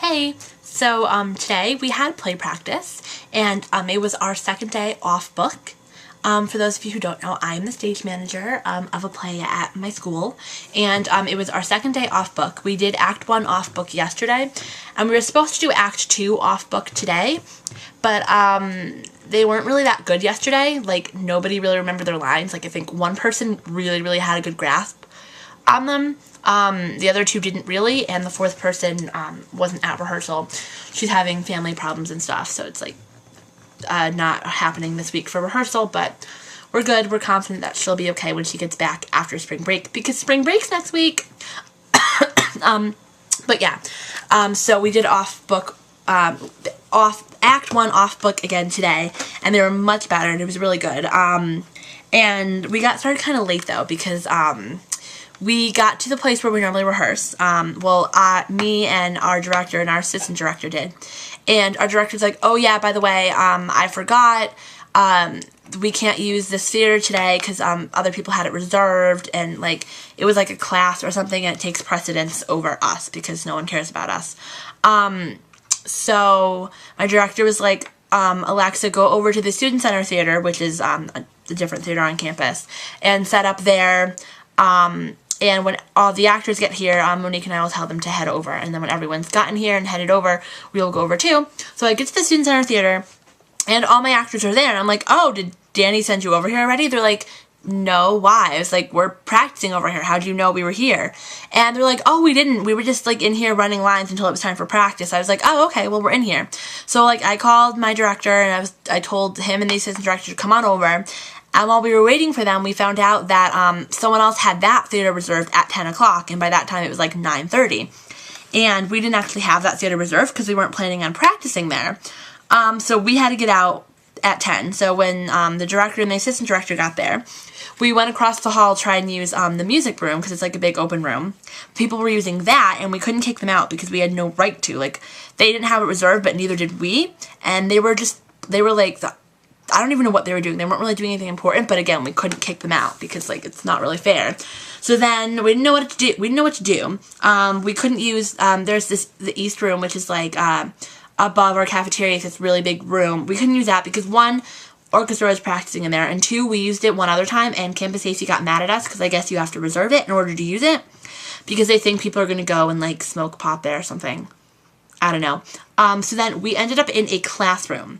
Hey, so today we had play practice, and it was our second day off book. For those of you who don't know, I'm the stage manager of a play at my school, and it was our second day off book. We did Act 1 off book yesterday, and we were supposed to do Act 2 off book today, but they weren't really that good yesterday. Like, nobody really remembered their lines. Like, I think one person really had a good grasp on them. The other two didn't really, and the fourth person wasn't at rehearsal. She's having family problems and stuff, so it's like not happening this week for rehearsal, but we're good. We're confident that she'll be okay when she gets back after spring break, because spring break's next week. But yeah, so we did off Act 1 off book again today, and they were much better, and it was really good. And we got started kind of late though, because we got to the place where we normally rehearse. Me and our director and our assistant director did. And our director's like, oh yeah, by the way, I forgot, we can't use this theater today because other people had it reserved, and like it was like a class or something, and it takes precedence over us because no one cares about us. So my director was like, Alexa, go over to the Student Center Theater, which is a different theater on campus, and set up there. And when all the actors get here, Monique and I will tell them to head over. And then when everyone's gotten here and headed over, we'll go over too. So I get to the Student Center Theater, and all my actors are there. And I'm like, oh, did Danny send you over here already? They're like, no, why? I was like, we're practicing over here. How do you know we were here? And they're like, oh, we didn't. We were just like in here running lines until it was time for practice. I was like, oh, okay, well, we're in here. So like I called my director, and I told him and the assistant director to come on over. And while we were waiting for them, we found out that someone else had that theater reserved at 10 o'clock, and by that time it was like 9:30. And we didn't actually have that theater reserved because we weren't planning on practicing there. So we had to get out at 10. So when the director and the assistant director got there, we went across the hall to try and use the music room, because it's like a big open room. People were using that, and we couldn't kick them out because we had no right to. Like, they didn't have it reserved, but neither did we. And they were like, I don't even know what they were doing. They weren't really doing anything important, but again, we couldn't kick them out because, like, it's not really fair. So then we didn't know what to do. We didn't know what to do. We couldn't use, there's the East Room, which is like above our cafeteria. It's this really big room. We couldn't use that because, one, orchestra was practicing in there, and two, we used it one other time, and Campus Safety got mad at us because I guess you have to reserve it in order to use it, because they think people are going to go and, like, smoke pot there or something. I don't know. So then we ended up in a classroom.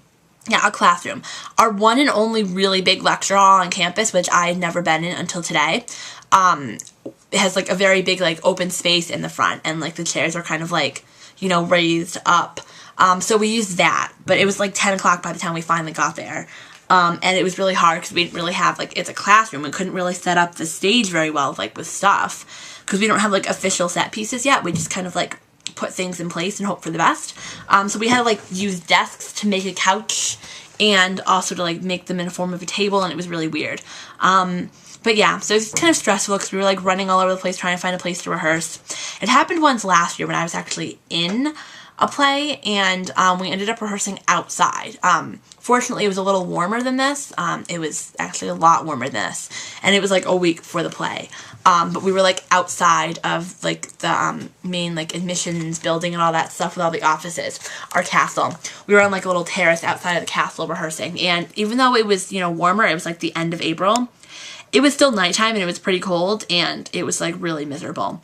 Yeah, a classroom. Our one and only really big lecture hall on campus, which I had never been in until today, it has like a very big like open space in the front, and like the chairs are kind of like, you know, raised up. So we used that, but it was like 10 o'clock by the time we finally got there. And it was really hard because we didn't really have, like, it's a classroom. We couldn't really set up the stage very well, like, with stuff, because we don't have like official set pieces yet. We just kind of like put things in place and hope for the best. So we had to like use desks to make a couch, and also to like make them in the form of a table, and it was really weird. But yeah, so it's kind of stressful because we were like running all over the place trying to find a place to rehearse. It happened once last year when I was actually in a play, and we ended up rehearsing outside. Fortunately, it was a little warmer than this. It was actually a lot warmer than this, and it was like a week before the play. But we were like outside of like the main like admissions building and all that stuff with all the offices, our castle. We were on like a little terrace outside of the castle rehearsing, and even though it was, you know, warmer, it was like the end of April, it was still nighttime, and it was pretty cold, and it was like really miserable.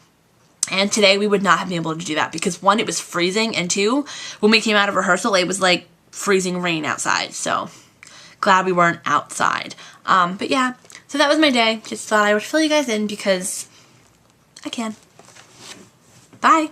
And today we would not have been able to do that because, one, it was freezing, and two, when we came out of rehearsal, it was like freezing rain outside. So glad we weren't outside. But yeah, so that was my day. Just thought I would fill you guys in because I can. Bye.